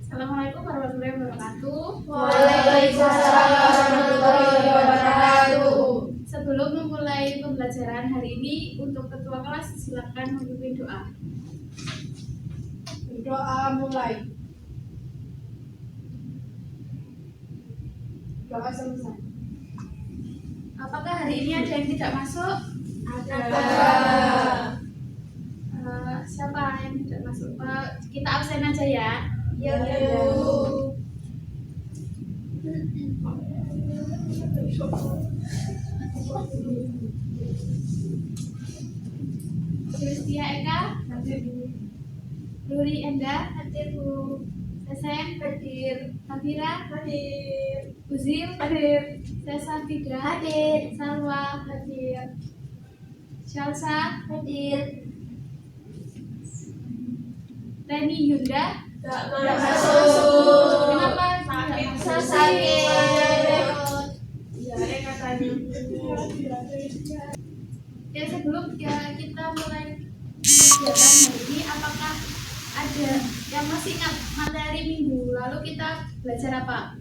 Assalamualaikum warahmatullahi wabarakatuh. Waalaikumsalam warahmatullahi wabarakatuh. Sebelum memulai pembelajaran hari ini, untuk ketua kelas silakan memimpin doa. Doa mulai. Doa selesai. Apakah hari ini ada yang tidak masuk? Ada. Siapa yang tidak masuk? Kita absen aja ya. Ya. Justia Eka, Hadir. Ruri Enda, hadir Bu. Sesen, Hadir. Nabira, Hadir. Uzil, Hadir. Sesa Fidra, Hadir. Salwa, Hadir. Shalsa, Hadir. Reni Yunda. Gak masuk. Kenapa tidak masuk? Sakit. Iya, katanya. Ya, sebelum kita mulai kegiatan hari ini, apakah ada yang masih ingat materi minggu lalu kita belajar apa?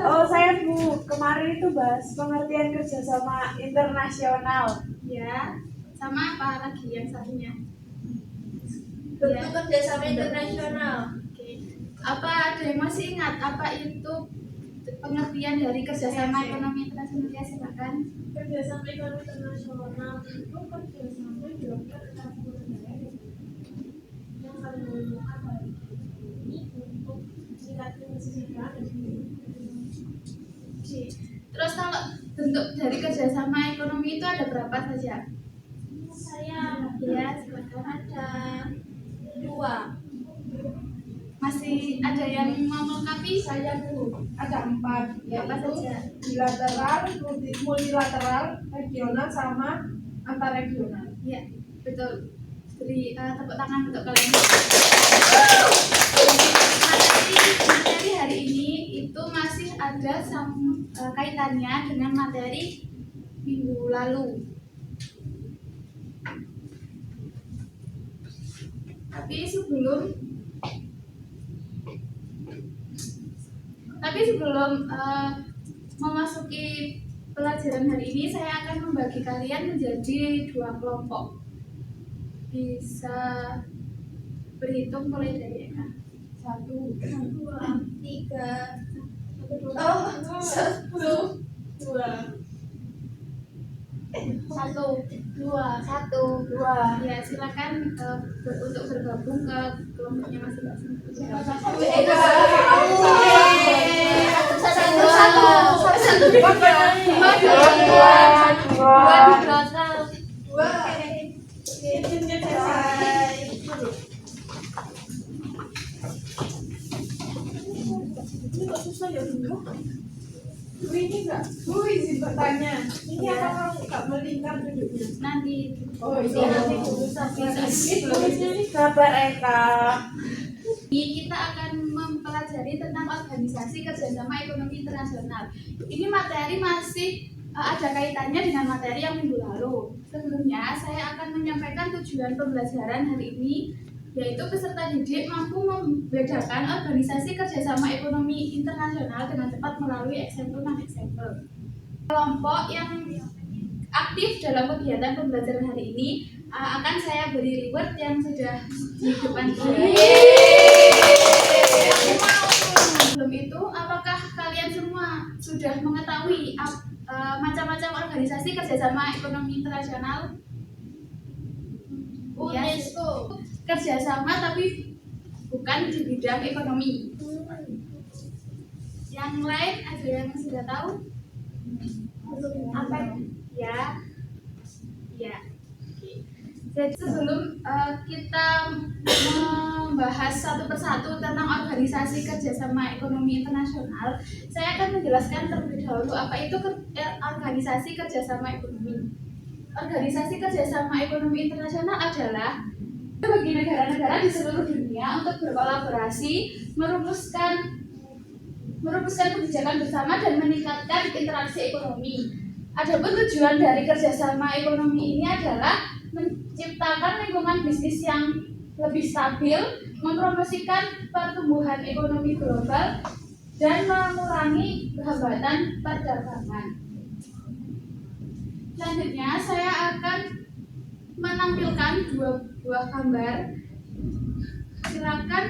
Oh, saya Bu, kemarin itu bahas pengertian kerjasama internasional. Ya, sama apa lagi yang satunya? Bentuk kerjasama internasional. Oke. Apa ada yang masih ingat apa itu pengertian dari kerjasama ekonomi internasional? Ya, silakan. Kerjasama ekonomi internasional itu kerjasama dilakukan antara negara yang saling menguntungkan hal ini untuk meningkatkan kesejahteraan dan Oke. Terus kalau bentuk dari kerjasama ekonomi itu ada berapa saja? saya Ya, silakan. ada 2. Masih ada yang mau melengkapi? Saya Bu, ada 4. Apa saja? Bilateral, multilateral, regional sama antarregional. Ya, betul. Beri tepuk tangan untuk kalian. Materi hari ini itu masih ada kaitannya dengan materi minggu lalu. Tapi sebelum memasuki pelajaran hari ini, saya akan membagi kalian menjadi 2 kelompok. Bisa berhitung mulai dari Eka. 1, 2, 3. 1, 2. 1. Ya, silakan untuk bergabung ke kelompoknya masing-masing. Ini enggak, izin bertanya. Ini apa enggak melingkar duduknya? Nanti. Oh, Nanti ini kabar Eka. Kita akan mempelajari tentang organisasi kerjasama ekonomi internasional. Ini materi masih ada kaitannya dengan materi yang minggu lalu. Sebelumnya saya akan menyampaikan tujuan pembelajaran hari ini, yaitu peserta didik mampu membedakan organisasi kerjasama ekonomi internasional dengan cepat melalui eksempel dan eksempel. Kelompok yang aktif dalam kegiatan pembelajaran hari ini akan saya beri reward yang sudah di depan saya. Sebelum itu, apakah kalian semua sudah mengetahui macam-macam organisasi kerjasama ekonomi internasional? UNESCO. Kerjasama tapi bukan di bidang ekonomi. Yang lain ada yang sudah tahu? Apa? Ya. Oke. Jadi sebelum kita membahas satu persatu tentang organisasi kerjasama ekonomi internasional, saya akan menjelaskan terlebih dahulu apa itu organisasi kerjasama ekonomi. Organisasi kerjasama ekonomi internasional adalah bagi negara-negara di seluruh dunia untuk berkolaborasi, merumuskan kebijakan bersama dan meningkatkan interaksi ekonomi. Adapun tujuan dari kerjasama ekonomi ini adalah menciptakan lingkungan bisnis yang lebih stabil, mempromosikan pertumbuhan ekonomi global, dan mengurangi hambatan perdagangan. Selanjutnya saya akan menampilkan dua buah gambar. Silakan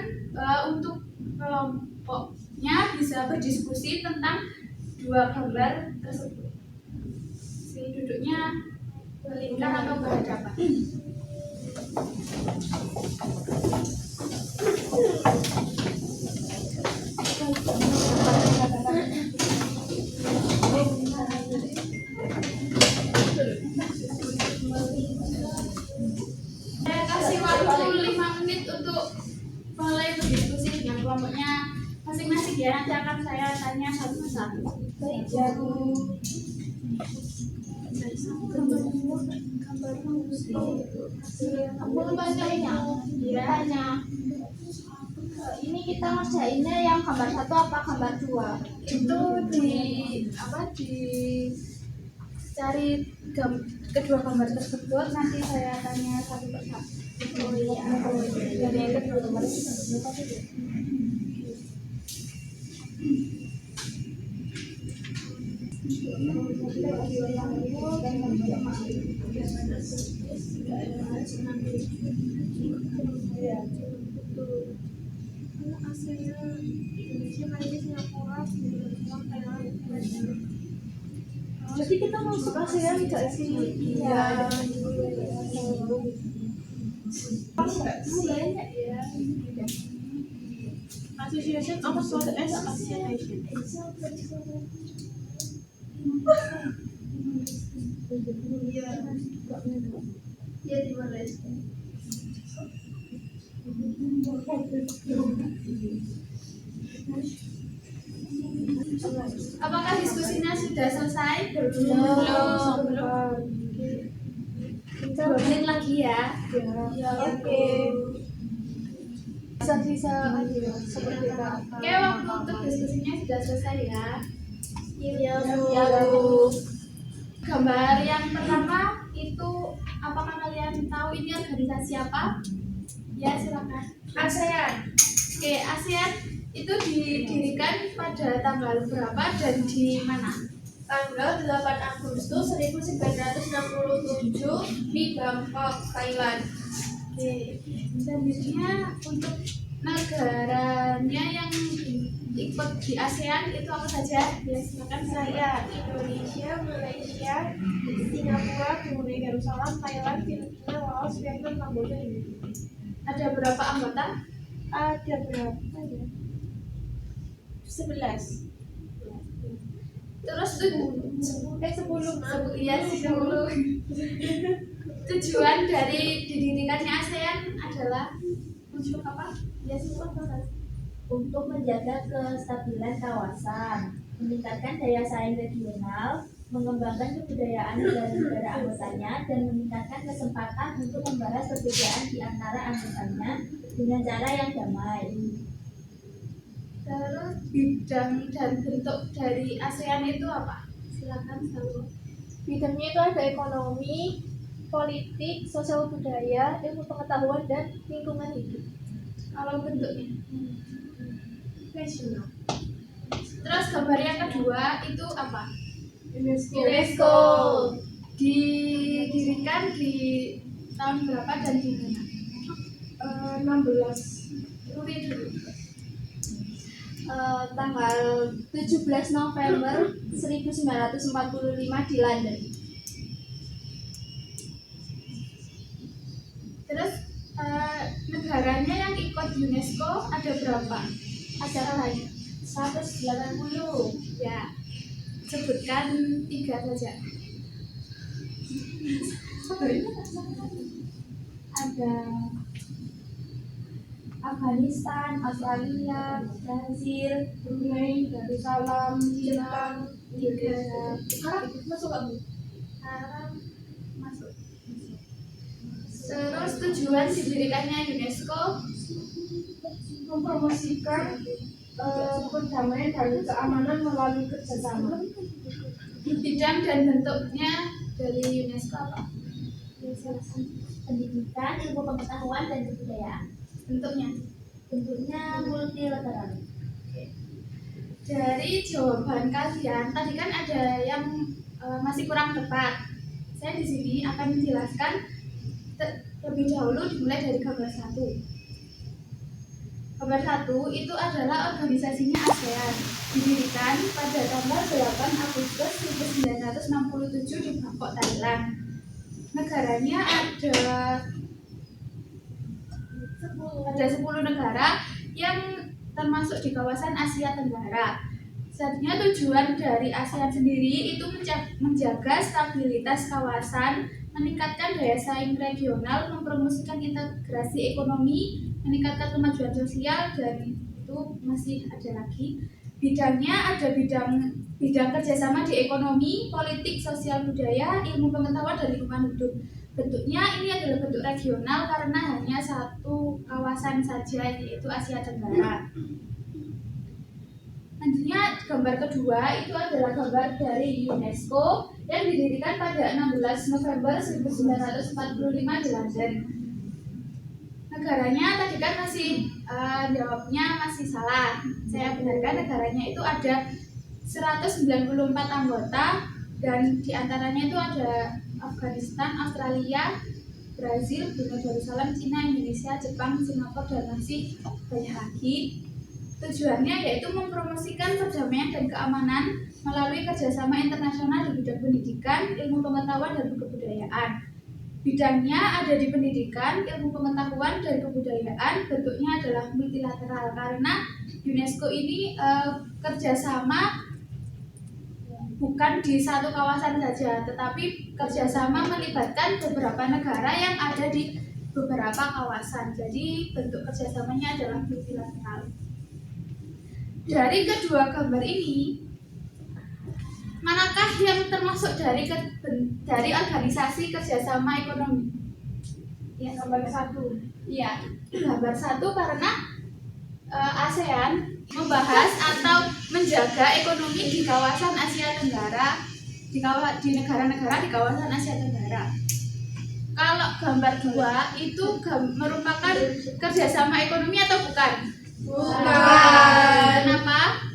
untuk kelompoknya bisa berdiskusi tentang dua gambar tersebut. Si duduknya berlingkar atau berhadapan. Saya kasih waktu 5 menit untuk mulai berdiskusi dengan kelompoknya masing-masing ya. Nanti akan saya tanya satu persatu. Baik, Aku bacanya, tanya. Ini kita ngerjainnya yang gambar 1 apa gambar 2? itu cari kedua gambar tersebut, nanti saya tanya satu persatu. Oh iya. Dari kedua gambar Asalnya Indonesia, Malaysia, Singapura, Vietnam, Thailand, Indonesia. Jadi kita masuk ASEAN tidak sih? Iya. Banyak ya. Association of Southeast Asian Nations. Iya. Iya di Malaysia. Apakah diskusinya sudah selesai? Belum. 2 menit lagi ya. Oke. Bisa seperti itu. Oke, waktu untuk diskusinya sudah selesai ya. Iya, Bu. Gambar yang pertama itu, apakah kalian tahu ini organisasi apa? Ya, silakan. ASEAN. Oke, ASEAN itu didirikan pada tanggal berapa dan di mana? Tanggal 8 Agustus 1967 di Bangkok, Thailand. Oke, selanjutnya untuk negaranya yang ikut di ASEAN itu apa saja? Ya, silakan Saya Indonesia, Malaysia, Singapura, Brunei Darussalam, Thailand, Filipina, Laos, Vietnam, Kamboja, Indonesia. Ada berapa anggota? Ada berapa ya? 11. Terus tuh 10. iya 10. Tujuan dari didirikannya ASEAN adalah untuk apa? Ya, silakan. Untuk menjaga kestabilan kawasan, meningkatkan daya saing regional, mengembangkan kebudayaan negara-negara anggotanya, dan meningkatkan kesempatan untuk membahas perbedaan di antara anggotanya dengan cara yang damai. Terus bidang dan bentuk dari ASEAN itu apa? Silakan satu. Bidangnya itu ada ekonomi, politik, sosial budaya, ilmu pengetahuan, dan lingkungan hidup. Kalau bentuknya. Nasional. Terus gambar yang kedua itu apa? UNESCO. Didirikan di tahun berapa dan di mana? 16. Ruri dulu. Tanggal 17 November 1945 di London. Terus negaranya yang ikut UNESCO ada berapa? Ada banyak, 180. Ya, sebutkan 3 saja. Ada Afghanistan, Australia, Brazil, Brunei Darussalam, Jepang, Tiga. Arab masuk nggak Bu? Arab masuk. Terus tujuan didirikannya UNESCO Mempromosikan perdamaian dan keamanan melalui kerjasama. bidang dan bentuknya dari UNESCO apa? Ya, silakan. pendidikan, ilmu pengetahuan, dan kebudayaan. Bentuknya. Bentuknya multilateral. Dari jawaban kalian tadi kan ada yang masih kurang tepat. Saya di sini akan menjelaskan lebih dahulu, dimulai dari gambar 1. Gambar 1 itu adalah organisasinya ASEAN, didirikan pada tanggal 8 Agustus 1967 di Bangkok, Thailand. Negaranya ada 10 negara yang termasuk di kawasan Asia Tenggara. Selanjutnya tujuan dari ASEAN sendiri itu menjaga stabilitas kawasan, meningkatkan daya saing regional, mempromosikan integrasi ekonomi, meningkatkan kemajuan sosial, dan itu masih ada lagi. Bidangnya ada bidang kerjasama di ekonomi, politik, sosial, budaya, ilmu pengetahuan, dan lingkungan hidup. Bentuknya ini adalah bentuk regional karena hanya satu kawasan saja, yaitu Asia Tenggara. Selanjutnya gambar kedua itu adalah gambar dari UNESCO yang didirikan pada 16 November 1945 di London. Negaranya tadi kan masih jawabnya masih salah. Saya benarkan negaranya itu ada 194 anggota dan diantaranya itu ada Afghanistan, Australia, Brazil, Brunei Darussalam, Cina, Indonesia, Jepang, Singapura, dan masih banyak lagi. Tujuannya yaitu mempromosikan perdamaian dan keamanan melalui kerjasama internasional di bidang pendidikan, ilmu pengetahuan, dan kebudayaan. Bidangnya ada di pendidikan, ilmu pengetahuan, dan kebudayaan. Bentuknya adalah multilateral karena UNESCO ini kerjasama bukan di satu kawasan saja, tetapi kerjasama melibatkan beberapa negara yang ada di beberapa kawasan. Jadi bentuk kerjasamanya adalah multilateral. Dari kedua gambar ini, manakah yang termasuk dari organisasi kerjasama ekonomi? Ya, gambar 1. Iya, gambar 1 karena ASEAN membahas atau menjaga ekonomi di kawasan Asia Tenggara, di negara-negara di kawasan Asia Tenggara. Kalau gambar 2 itu merupakan kerjasama ekonomi atau bukan? Bukan. Kenapa?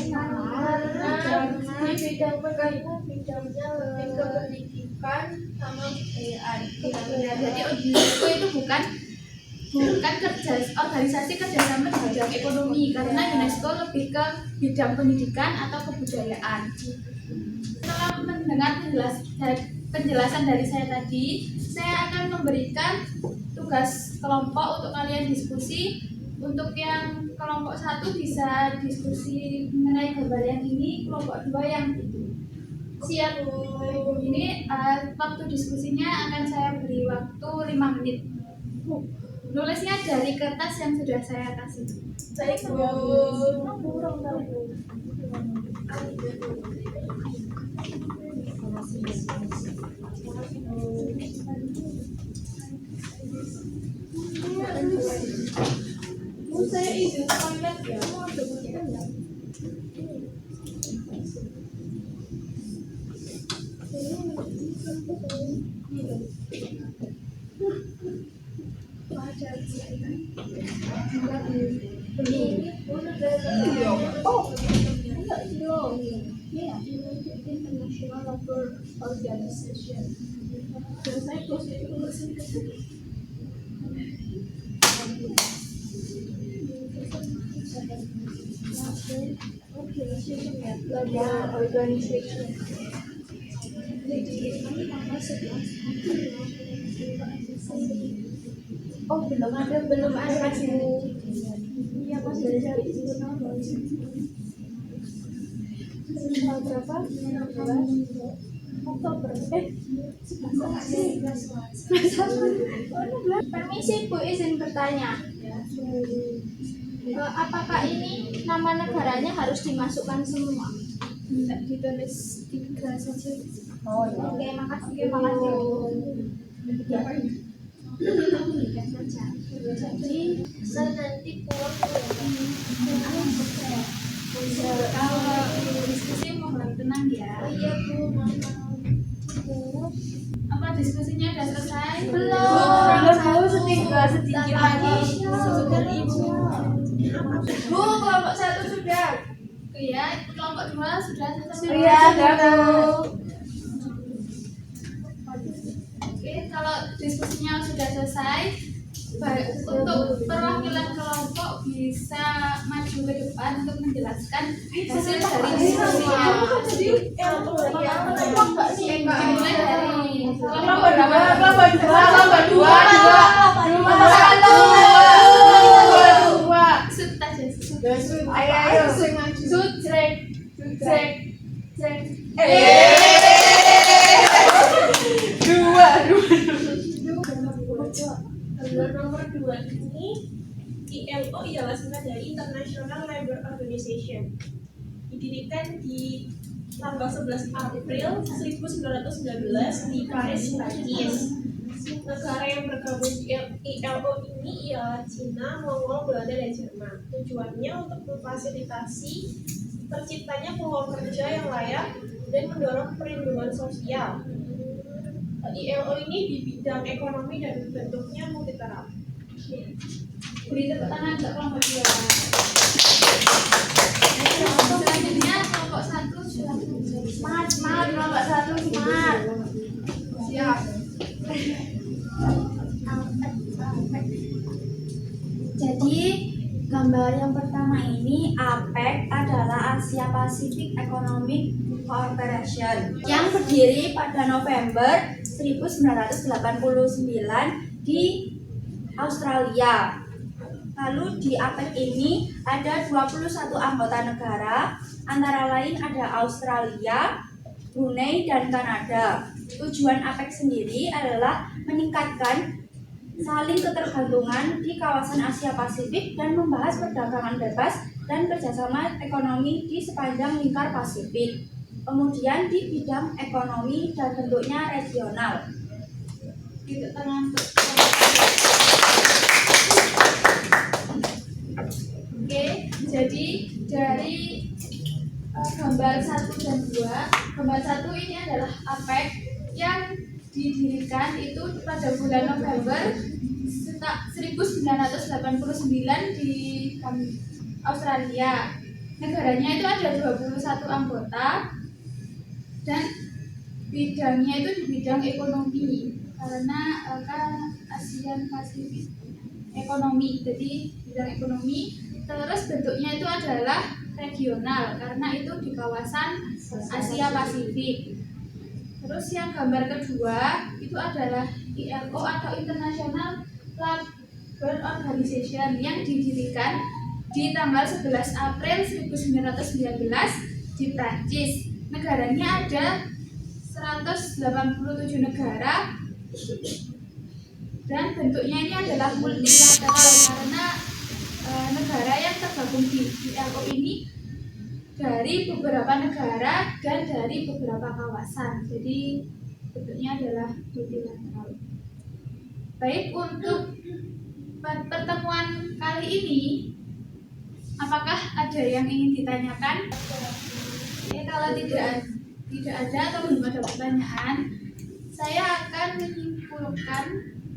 Karena di bidang pendidikan bidangnya lebih ke pendidikan sama kebudayaan. Jadi UNESCO itu bukan organisasi kerjasama di bidang ekonomi karena UNESCO lebih ke bidang pendidikan atau kebudayaan. Setelah mendengar penjelasan dari saya tadi, saya akan memberikan tugas kelompok untuk kalian diskusi. Untuk yang kelompok 1 bisa diskusi mengenai gambar yang ini, kelompok 2 yang itu. Siap. Ini waktu diskusinya akan saya beri waktu 5 menit. Nulisnya dari kertas yang sudah saya kasih. Baik, Bu. Saya izin toilet ya. International Labour Organization. Dan saya Labor Organization. Oh, belum ada sih. Iya, Mas, dari cari tanggal berapa? 16 Oktober. 11. Permisi Bu, izin bertanya. Apakah ini nama negaranya harus dimasukkan semua? Tidak, ditulis 3 saja. Oh, oke, makasih. Jadi saya nanti pulang Kalau diskusi mohon tenang ya. Oh iya, Bu. Apa diskusinya sudah selesai? sedikit lagi. Sudah ibu. Bu, kelompok 1 sudah. Iya, kelompok 2 sudah selesai. Iya, Bu. Oke, kalau diskusinya sudah selesai, untuk perwakilan kelompok bisa maju ke depan untuk menjelaskan hasil dari diskusinya. Dimulai dari kelompok Sud aja. Sud, jrek. Nomor 2 ini ILO ialah singkat dari International Labour Organization. Didirikan di tanggal 11 April 1919 di Paris, Prancis. Negara yang bergabung di ILO ini ialah Cina, Mongol, Belanda, dan Jerman. Tujuannya untuk memfasilitasi terciptanya peluang kerja yang layak dan mendorong perlindungan sosial. ILO ini di bidang ekonomi dan bentuknya multilateral. Beri tepuk tangan untuk kelompok 2. Selanjutnya kelompok 1 silakan. Semangat, kelompok 1 semangat. Siap. Jadi gambar yang pertama ini APEC adalah Asia Pacific Economic Cooperation yang berdiri pada November 1989 di Australia. Lalu di APEC ini ada 21 anggota negara, antara lain ada Australia, Brunei, dan Kanada. Tujuan APEC sendiri adalah meningkatkan saling ketergantungan di kawasan Asia Pasifik dan membahas perdagangan bebas dan kerjasama ekonomi di sepanjang lingkar Pasifik. Kemudian di bidang ekonomi dan bentuknya regional. Tepuk tangan untuk Oke, jadi dari gambar 1 dan 2, gambar 1 ini adalah APEC yang didirikan itu pada bulan November 1989 di Australia. Negaranya itu ada 21 anggota dan bidangnya itu di bidang ekonomi karena kan ASEAN Pasifik ekonomi, jadi bidang ekonomi. Terus bentuknya itu adalah regional karena itu di kawasan Asia Pasifik. Terus yang gambar kedua itu adalah ILO atau International Labour Organization yang didirikan di tanggal 11 April 1919 di Prancis. Negaranya ada 187 negara dan bentuknya ini adalah multilateral karena negara yang tergabung di ILO ini dari beberapa negara dan dari beberapa kawasan. Jadi bentuknya adalah multilateral. Baik, untuk pertemuan kali ini apakah ada yang ingin ditanyakan? Kalau tidak ada atau belum ada pertanyaan, saya akan menyimpulkan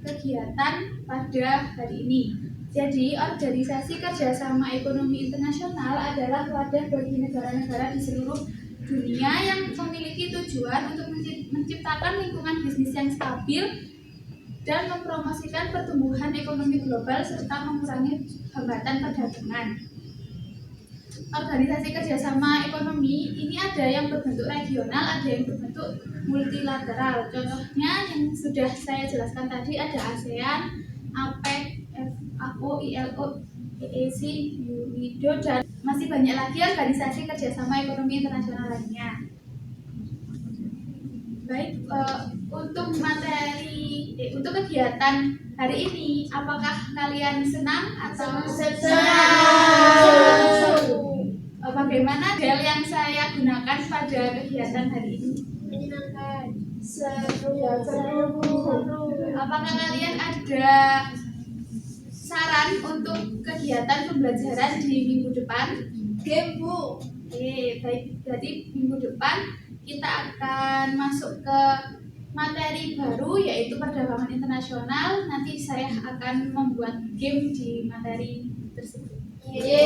kegiatan pada hari ini. Jadi, Organisasi Kerjasama Ekonomi Internasional adalah wadah bagi negara-negara di seluruh dunia yang memiliki tujuan untuk menciptakan lingkungan bisnis yang stabil dan mempromosikan pertumbuhan ekonomi global serta mengurangi hambatan perdagangan. Organisasi kerjasama ekonomi ini ada yang berbentuk regional, ada yang berbentuk multilateral. Contohnya yang sudah saya jelaskan tadi ada ASEAN, APEC, FAO, ILO, EEC, UIDO, dan masih banyak lagi organisasi kerjasama ekonomi internasional lainnya. Baik, untuk untuk kegiatan hari ini, apakah kalian senang atau bagaimana model yang saya gunakan pada kegiatan hari ini? Menyenangkan. Seru. Apakah kalian ada saran untuk kegiatan pembelajaran di minggu depan? Game, Bu. Oke, baik. Jadi minggu depan kita akan masuk ke materi baru yaitu perdagangan internasional. Nanti saya akan membuat game di materi tersebut. Iya,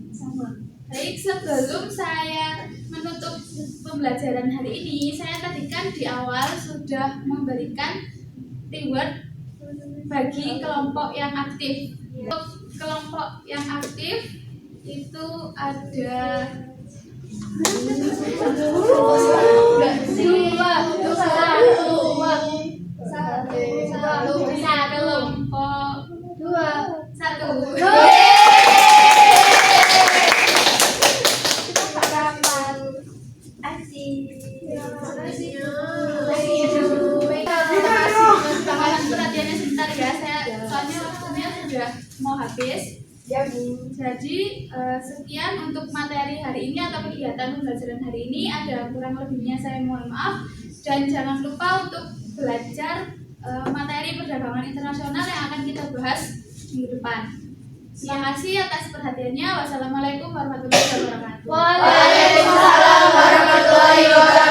sama. Baik, sebelum saya menutup pembelajaran hari ini, saya tadi kan di awal sudah memberikan reward bagi kelompok yang aktif. Untuk kelompok yang aktif itu ada satu. Mohon perhatiannya sebentar ya, soalnya waktunya sudah mau habis. Jadi sekian untuk materi hari ini atau kegiatan pembelajaran hari ini. Ada kurang lebihnya saya mohon maaf, dan jangan lupa untuk belajar materi perdagangan internasional yang akan kita bahas minggu depan. Terima kasih atas perhatiannya. Wassalamualaikum warahmatullahi wabarakatuh. Waalaikumsalam warahmatullahi wabarakatuh.